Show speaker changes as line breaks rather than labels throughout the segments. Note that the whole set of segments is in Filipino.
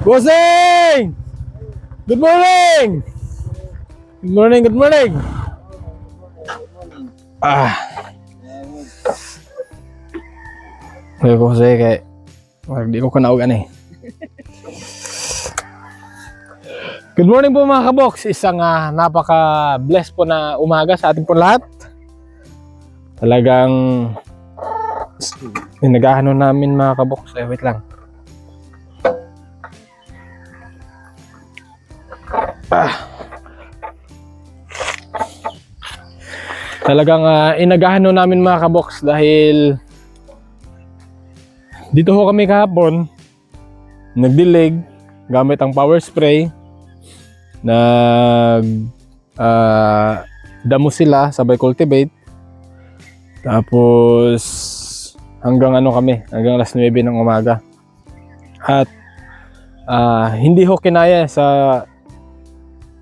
Bossing! Good morning! Good morning, good morning! Kaya ko kasi di ko kanaugan eh. Good morning po mga kabox. Isang napaka-bless po na umaga sa ating po lahat. Talagang nag-ahano namin mga kabox. Wait lang. Talagang inagahan namin mga kabox dahil dito ho kami kahapon nagdilig gamit ang power spray. Damo sila sabay cultivate. Tapos hanggang hanggang alas 9 ng umaga. At hindi ho kinaya sa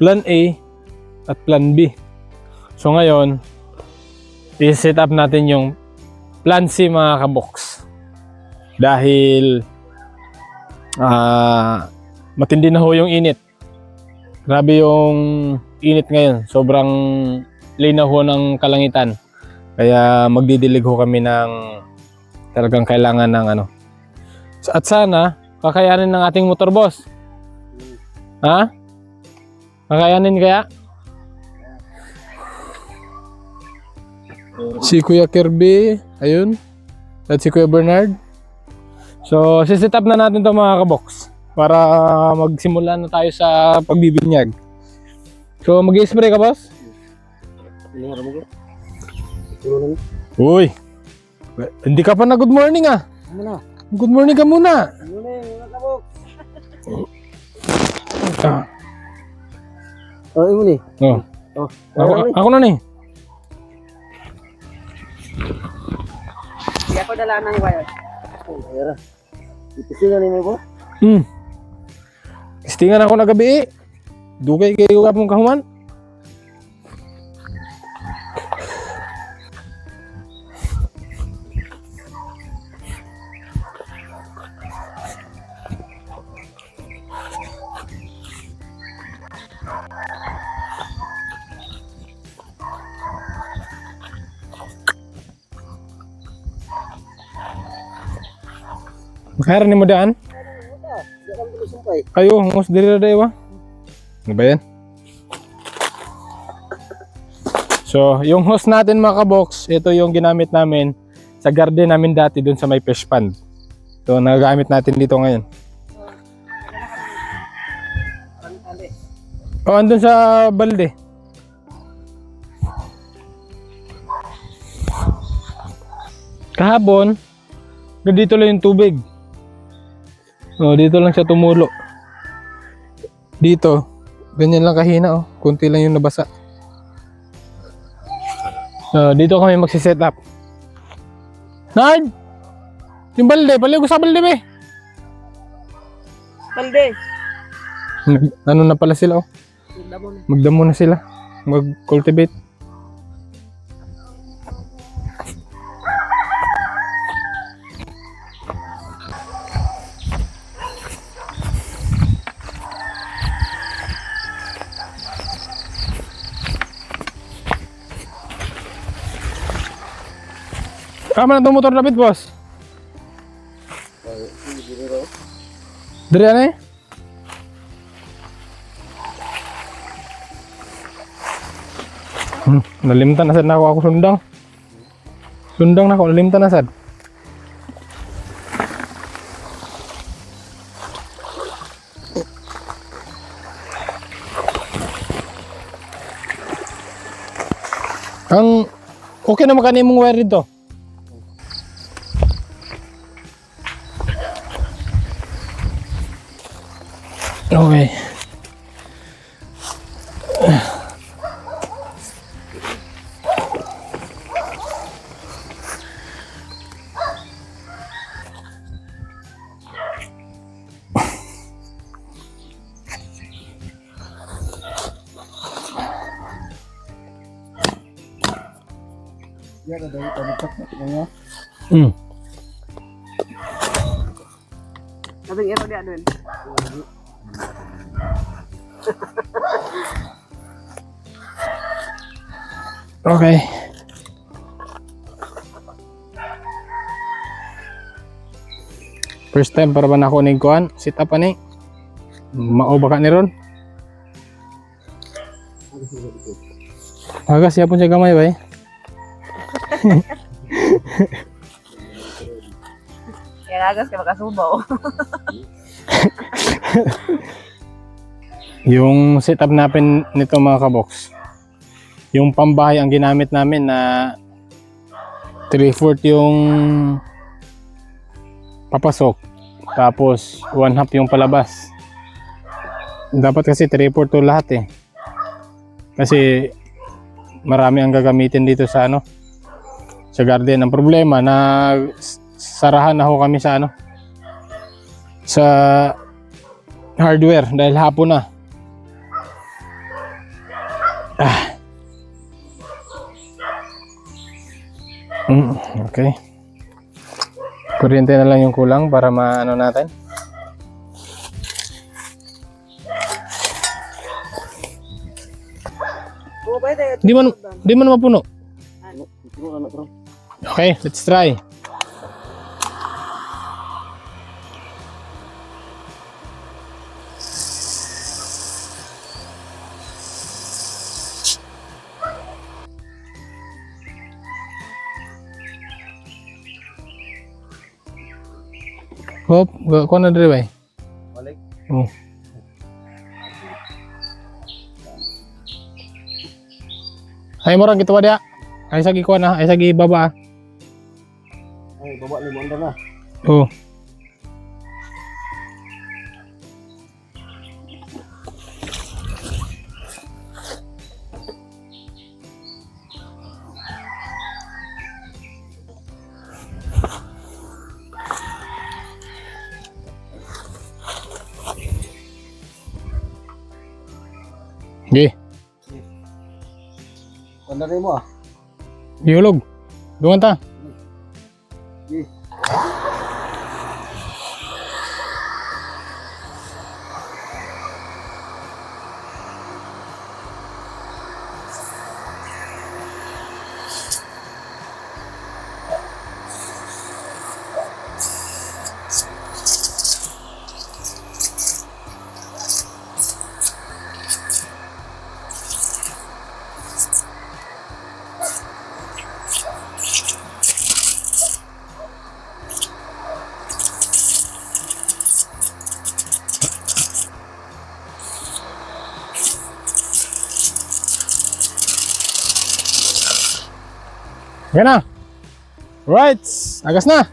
plan A at plan B. So ngayon, i-set up natin yung plan C mga kabox. Dahil matindi na ho yung init. Grabe yung init ngayon. Sobrang linaw ho ng kalangitan. Kaya magdidilig ho kami ng talagang kailangan ng At sana, kakayanin ng ating motor boss. Ha? Kakayanin kaya? Si Kuya Kirby, ayun. At si Kuya Bernard. So, siset up na natin ito mga kabox para magsimula na tayo sa pagbibinyag. So, mag-i-spray ka, boss? Uy! Hindi ka pa na good morning ah. Good morning ka muna.
Good morning mga kabox. Imo ni.
Ako na ni.
Kaya ko dala ng wire. Ayara. Ipisingan ni mo.
Istingan ako na gabi eh. Dugay kayo ka mong kahuman. Makaya ni mo daan? Ayo, hangos diri na dayo. Ano ba yan? So, yung hose natin mga kabox, ito yung ginamit namin sa garden namin dati dun sa may fish pond. So, nagagamit natin dito ngayon. Andun sa balde. Kahapon, dito lang yung tubig. Dito lang siya tumulo. Dito, ganyan lang kahina kunti lang yung nabasa. Dito kami magsi-set up. Nard! Yung balde, baliw ko sa balde be.
Balde.
Ano na pala sila Magdamo na sila. Mag-cultivate. Kama na itong motor David, boss? Dari ano eh? Nalimtan na sad na ako sundang. Sundang na ako, nalimtan na sad. Ang okay na makani mong wire dito. Okay.
Yan ada ito niya.
Hmm.
Sabing iro dia dun.
Okay. First time para ba na ako ning kuan? Sit up ani. Mao ba ka ni ron? Aga siya pun siya gamay ba eh?
Kaya agas ka makasubaw.
Yung setup natin nito mga kabox, yung pambahay ang ginamit namin na 3/4 yung papasok, tapos 1/2 yung palabas. Dapat kasi 3/4 to lahat eh, kasi marami ang gagamitin dito sa ano, sa garden. Ang problema na sarahan na ho kami sa ano, sa hardware dahil hapon na. Okay. Kuryente na lang yung kulang para maano natin.
Oo, pwede.
Di man mapuno.
Ito ano bro?
Okay, let's try. Hop, ko na diri bay.
Balik.
Oh. Ay mo ra gituwa dia. Ay sagi ko na, ay sagi baba.
Ay, baba ni mo na.
Oh. Gi,
Wala rin mo ah.
ihulog. Dungan ta.
Gi.
Yan na. Right, agas na.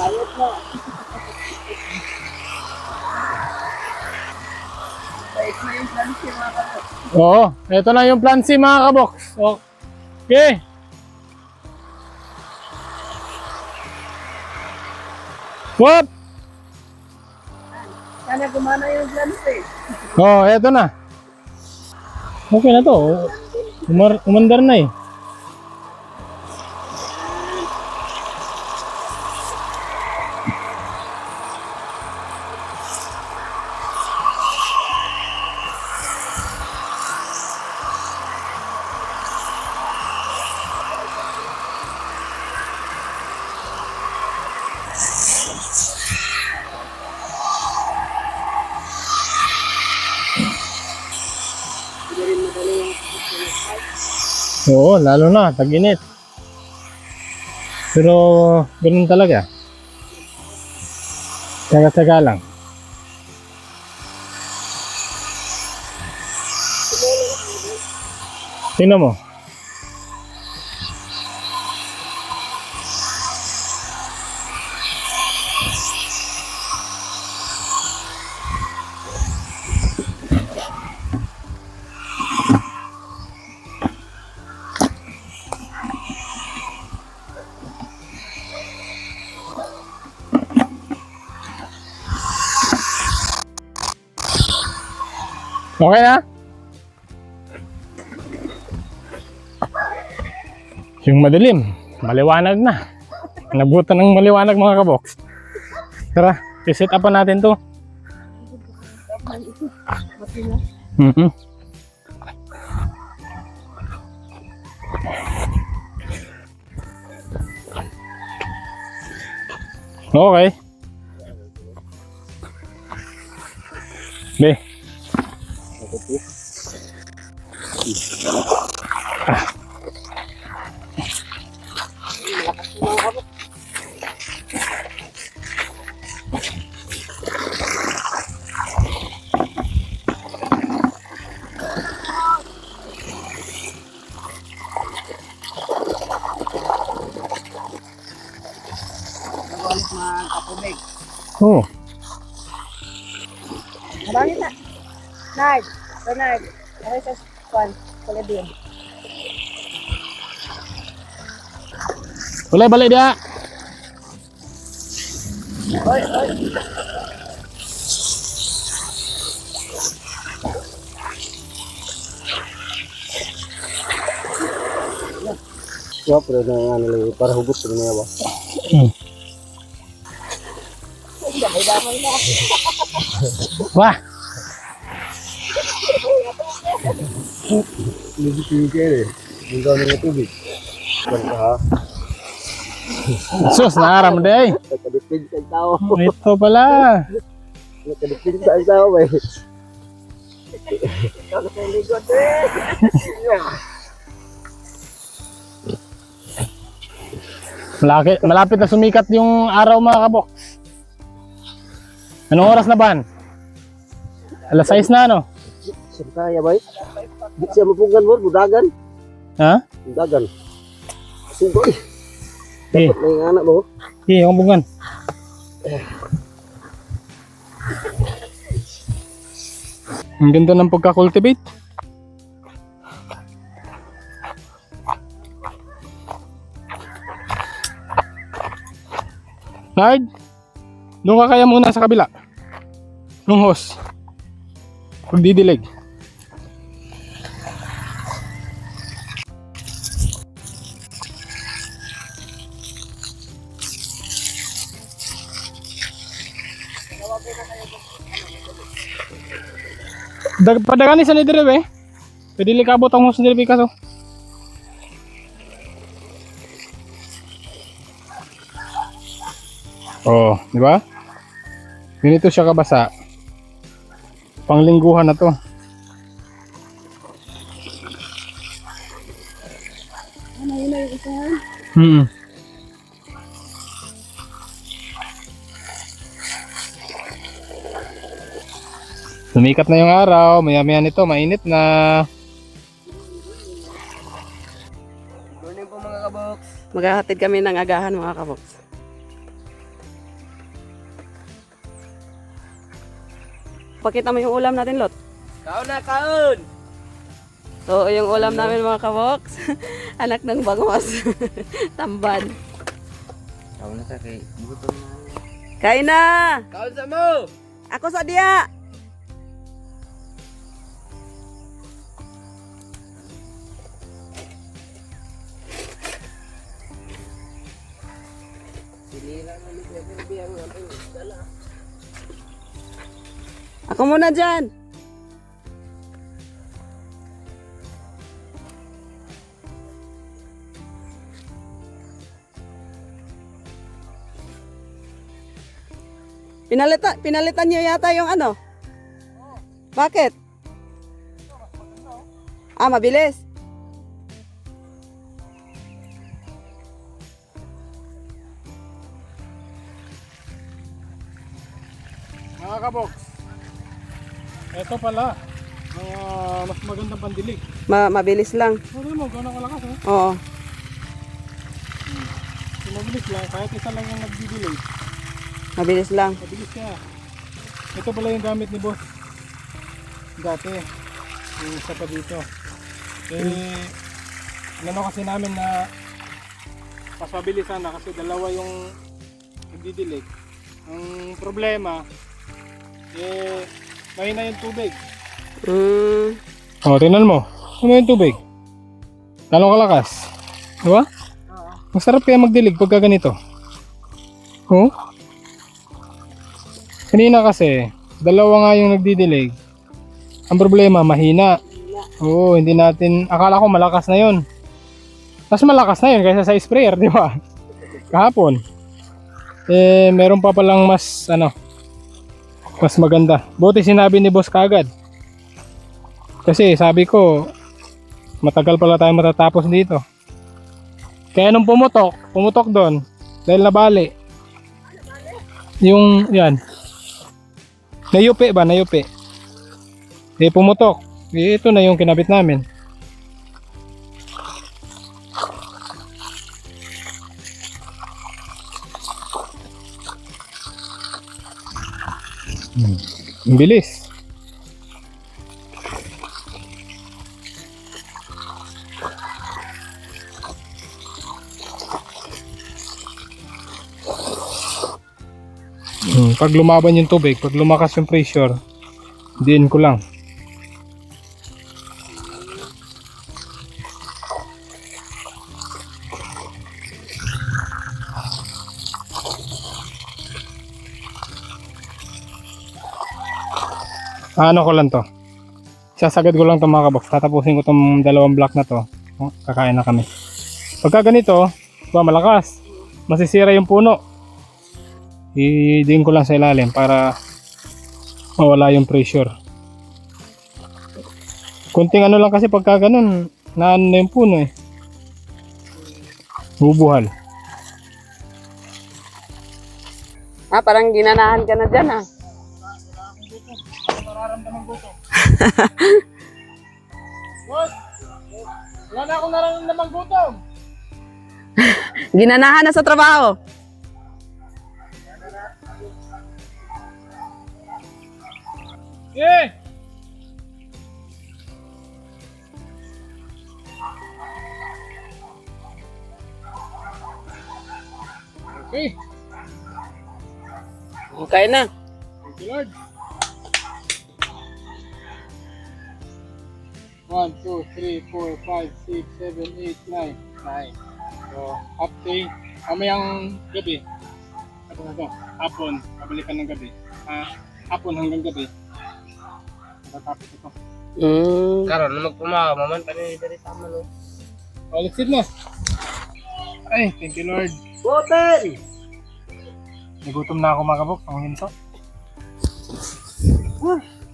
Ayot na. Ayos na yung plan si mga kapatid.
Oo, ito na yung plan C mga kabox. Okay. What?
Sana gumana yung plan eh.
Oh, eto na. Okay na to. Umandar na eh. Oo, lalo na, tag-init. Pero, ganun talaga. Tsaga-tsaga lang. Tingnan mo. Okay na? Yung madilim, maliwanag na. Nabutan ng maliwanag mga kaboks. Tara, i-set up natin to. Mhm. Okay. Be.
Nakulit mga kapumig.
Oh.
Marami na. Nard. Bernard. Okay sa kwan. Kulay din.
Ulay balik dia.
Oy, oy.
Ya, pero na ano lang, para hubot ko na ba?
Damay-damay na.
Wah.
Hindi tigil eh. Hindi ko na tubig. Basta ha.
Sus, naaram day.
Nakadipig sa tao.
Ito pala.
Nakadipig sa tao eh.
Kalo sa ligod eh.
Malapit na sumikat yung araw mga kaboks. Anong oras na ban? Alas 6 na ano?
Siyempre, bay. Di siya mapugan mo, budagan.
Ha?
Budagan. Sugoy.
Eh,
May anak mo.
yung bungan. Ang ganda ng pagka-cultivate. Nard, doon ka kaya muna sa kabila. Nung hose. Pagdidilig. Padagani sa nidire eh. Pwede likabot ang hose nidire kaso. Oh, di ba? Ganito siya kabasa. Panglingguhan na to.
Ano yun yung isahan?
Sumikat na yung araw, maya-maya nito, mainit na.
Morning po mga kaboks.
Maghahatid kami ng agahan mga kaboks. Pakita mo yung ulam natin, Lot.
Kaon na, kaon!
So, yung ulam namin mga kaboks. Anak ng bangos. Tamban.
Kaon na sa kay. Gutom na.
Kain na!
Kaon sa mo!
Ako sa dia! Ako muna dyan. Pinalitan niyo yata yung ano? Bakit? Ah, mabilis.
Mga kaboks, ito pala mas magandang pandilig.
Mabilis lang.
Ano mo, gano'ng kalakas eh?
Oo.
Mabilis lang, kahit isa lang yung nagdidilig.
Mabilis lang.
Mabilis siya. Ito pala yung gamit ni boss dati. Yung isa pa dito. Ano kasi namin na mas mabilisan na kasi dalawa yung nagdidilig. Ang problema, mahina yung tubig.
Mm.
O, tingnan mo. Ano yung tubig? Ganong kalakas. Diba? Masarap kaya magdilig pagka ganito. Oh? Kanina kasi, dalawa nga yung nagdidilig. Ang problema, mahina. Oo, hindi natin, akala ko malakas na yun. Mas malakas na yun kaysa sa sprayer, di ba? Kahapon. Eh, meron pa palang mas, mas maganda. Buti sinabi ni boss kagad. Kasi sabi ko, matagal pala tayo matatapos dito. Kaya nung pumutok doon, dahil nabali. Yung, yan. Nayupi ba? Nayupi. Eh, pumutok. Eh, ito na yung kinabit namin. Ang bilis. Pag lumaban yung tubig, pag lumakas yung pressure, diin ko lang. Ano ko lang to. Sasagad ko lang to mga kabox. Tatapusin ko tong dalawang block na to. Oh, kakain na kami. Pagka ganito, malakas. Masisira yung puno. I-din ko lang sa ilalim para mawala yung pressure. Kunting ano lang kasi pagka ganun, naano na yung puno eh. Bubuhal.
Parang ginanahan ka na dyan
Nararamdaman ko to. Boss, wala na akong nararamdaman gutom.
Ginanahan na sa trabaho.
Yeah. Okay.
Okay na.
Thank you, Lord. 1, 2, 3, 4, 5, 6, 7, 8, 9. 9. So, half day. Mamayang gabi. Hapon. Pabalikan ng gabi. Hapon hanggang gabi. Tatapos ito.
Karon na magpumawa, maman pa ni dari tama no.
Let's sit na. Ay, thank you, Lord.
Water.
Nagutom na ako mga kabok. Ang hinto.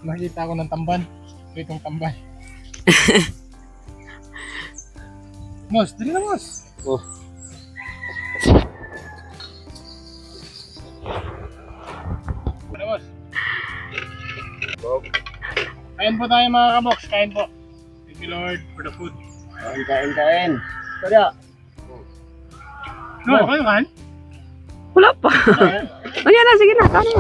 Nakita ako ng tamban. Itong tamban. Mos, dali na Mos.
Oh.
Ano Mos? Kain po tayo mga kaboks. Kain po. Thank you Lord for the food.
Kain. Kada.
No, kayo kan?
Wala pa. Ayan na, sige na. Kano.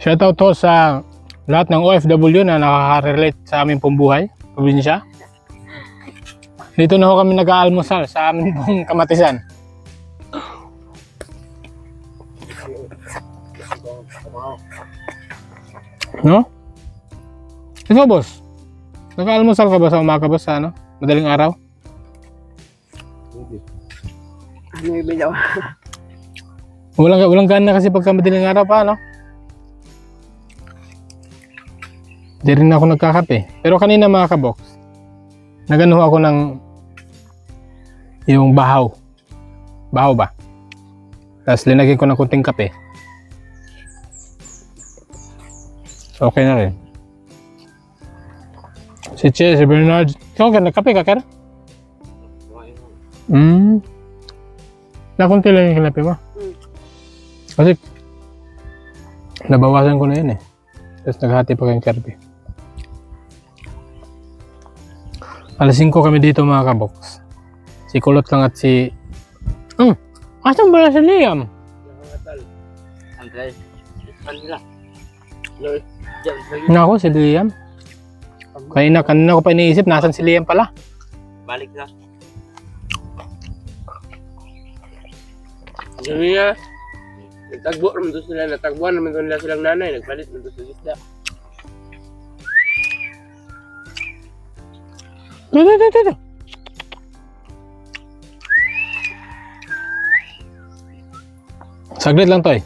Shoutout to sa lahat ng OFW na nakaka-relate sa aming pambuhay, probinsya. Dito na ho kami nag-aalmusal sa aming pong Kamatisan. No? Ikaw, boss? Nag-aalmusal ka ba sa umaga, boss, sa madaling araw?
Ano yung bilaw?
Walang gana kasi pagka madaling araw pa, no? Di rin ako nagkakape. Pero kanina mga kabox, nagano ako ng yung bahaw. Bahaw ba? Tapos linagyan ko ng kunting kape. Okay na rin. Si Che, si Bernard. Ikaw ka, nagkape ka, Ker? Nakunti lang yung kinape mo. Kasi nabawasan ko na yun eh. Tapos naghati pa kayong Kirby. Alas 5 kami dito mga kabox. Si Kulot lang at si... asan ba na si Liam?
Andres. Kanila.
Nako, si Liam. Kanina ko pa iniisip, nasan si Liam pala?
Balik na. Sabi nga, nagtagbo naman doon sila, natagbuan naman doon nila silang nanay, nagpalit naman doon sa isda.
Ito. Saglit lang to eh.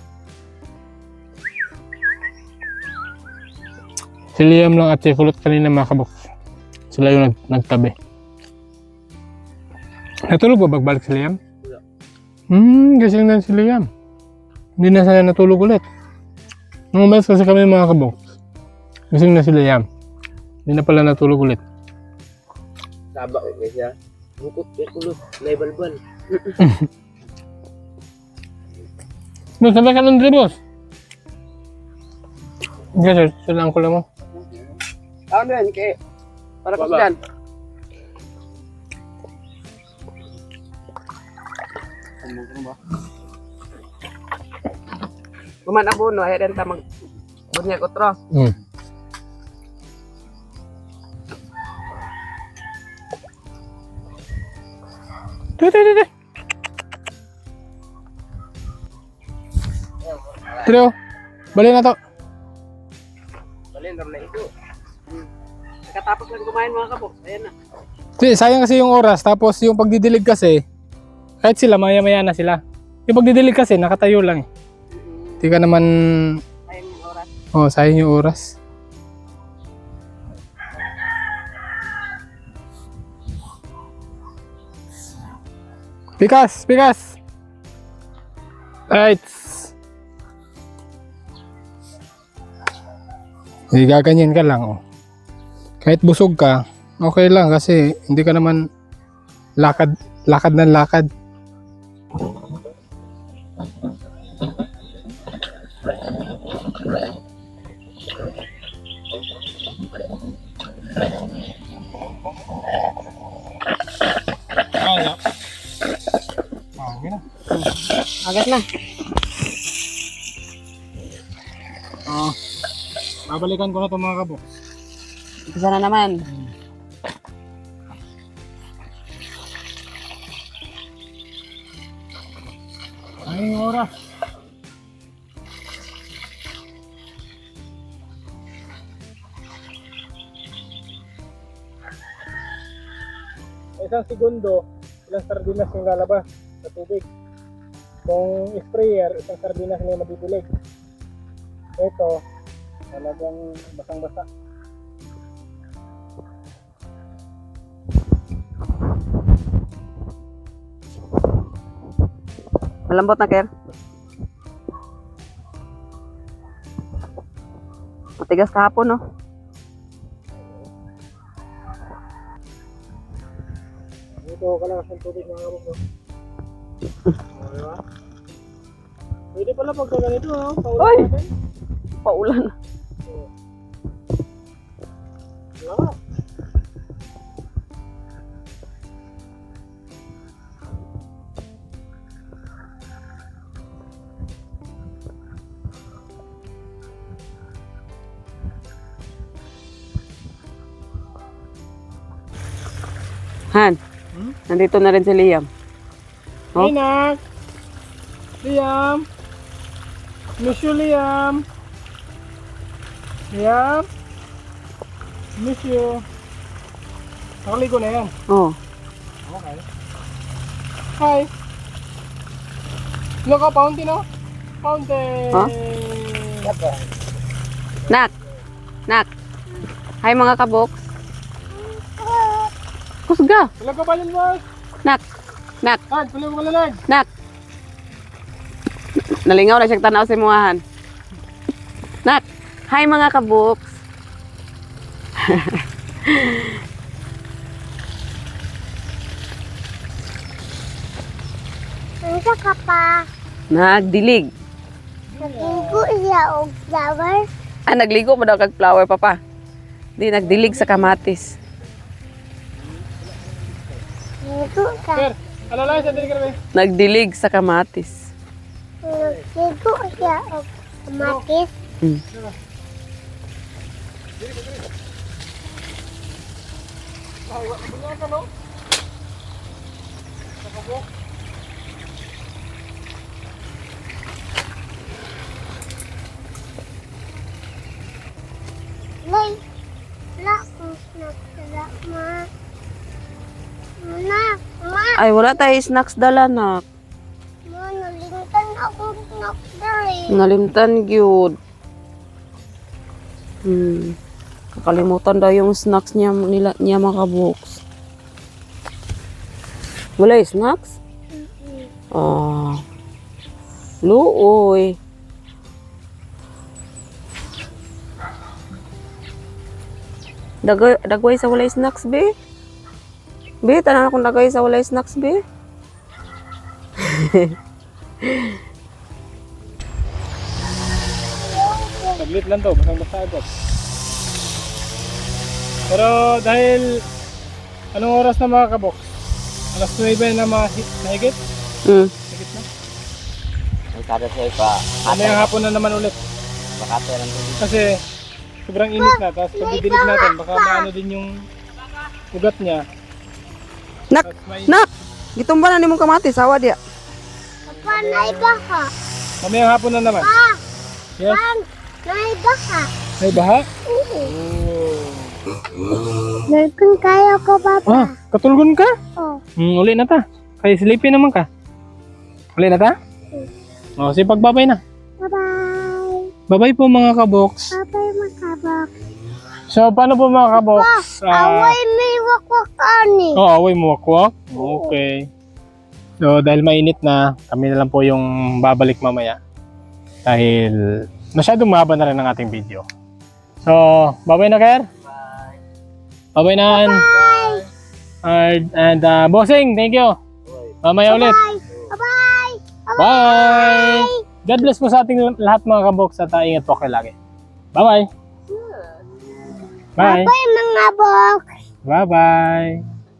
Si Liam lang at si Kulot kanina mga kaboks. Sila yung nagtabi. Natulog ba bagbalik si Liam? Gising na si Liam. Hindi na sana natulog ulit. Nung umalis kasi kami mga kaboks, gising na si Liam. Hindi na pala natulog ulit.
Saba ko siya. Bukot kay kulot. Naibalbal.
No, sabay ka ng dribos. Yes, sir. Sila ang kulang mo.
Ano yan, kay... Para ko dyan. Kuman abono, ayaw din ta mag... Bunyag otro.
Tira. Trio, balik na to.
Balin, ram na ito.
Nakatapos lang kumain mga kaboks. Ayan na.
Sayang kasi yung oras, tapos yung pagdidilig kasi, kahit sila, maya-maya na sila. Yung pagdidilig kasi, nakatayo lang eh. Hindi ka naman,
Ayun yung oras.
sayang yung oras. Pikas! Right. Gaganyan ka lang, oh. Kahit busog ka, okay lang kasi hindi ka naman lakad ng lakad.
Agas na.
Babalikan ko na ito mga kabok.
Isa na naman.
Ay, oras. Isang segundo, ilang sardinas yung lalabas sa tubig. Kung sprayer, isang sardinas na yung mabibilig. Ito, talagang basang-basa.
Malambot na, Ker. Matigas kahapon, no?
Ito, kalakas ng tubig mga kabok. Diba? Pwede pala pagka ganito, no?
Oy! Paulan.
Wala.
Han, nandito na rin si Liam. Oh?
Hey, Nak! Liam! Miss you, Liam! Liam! Miss you! Nakaligo na yan.
Oh.
Okay. Hi! Look, fountain, oh! Fountain!
Huh? Nak! Hi mga kabok. Kusga!
Tulag ka palin, boss!
Nak!
Han, tulag ka palalag!
Nak! Nalingaw na siyang tanaw sa imuahan. Nak! Hi mga kaboks!
Ano ka pa?
Nagdilig.
Nagligo siya og flower.
Nagligo mo daw kag flower, papa. Di, nagdilig sa kamatis.
Nagligo ka.
Sir, alalay sa dili
Nagdilig sa kamatis.
Nagligo siya og kamatis. Lay, la kung nagsala ma.
Ay, wala tayo snacks dala, nak.
Nalintan ako nakdari.
Nalimtan, gyud. Kakalimutan daw yung snacks niya, niya mga kaboks. Wala yung snacks? Ah. Luoy. Dagway sa walay snacks, be? Be, tanan akong dagway sa walay snacks, be?
Saglit lang to, basang-basa agad. Pero dahil anong oras na mga kabox? Alas 9 na mahigit? Higit na.
Ang kada sa'yo pa.
Mamayang hapon na naman ulit.
Makatay lang tubig.
Kasi sobrang init na, tapos pagdidilig natin, baka maano din yung ugat niya.
Nak,
Tapos may,
nak! Gitumba na ni mong kamatis, sawa dia.
Papa, naiba ka.
mamayang hapon na naman. Yes,
Naiba ka.
may baha.
Nalkun kayo ko, Papa.
Ah, katulgon ka?
Oh.
Uli na ta. Kaya sleepy naman ka. Uli na ta? O, sige, pagbabay na.
Bye-bye.
Babay po mga kabox.
Bye-bye, makabak.
So, paano po mga kabox?
Away may wakwak ani.
Oh, away mo wakwak? Okay. So, dahil mainit na, kami na lang po yung babalik mamaya. Dahil masyadong mahaba na rin ang ating video. So, babay na, Ker?
Bye.
Babay na. And bossing, thank you. Mamaya ulit.
Bye-bye.
Bye! God bless po sa ating lahat mga kabox at ingat po kayo lagi. Bye-bye! Bye!
Bye, mga box.
Bye-bye!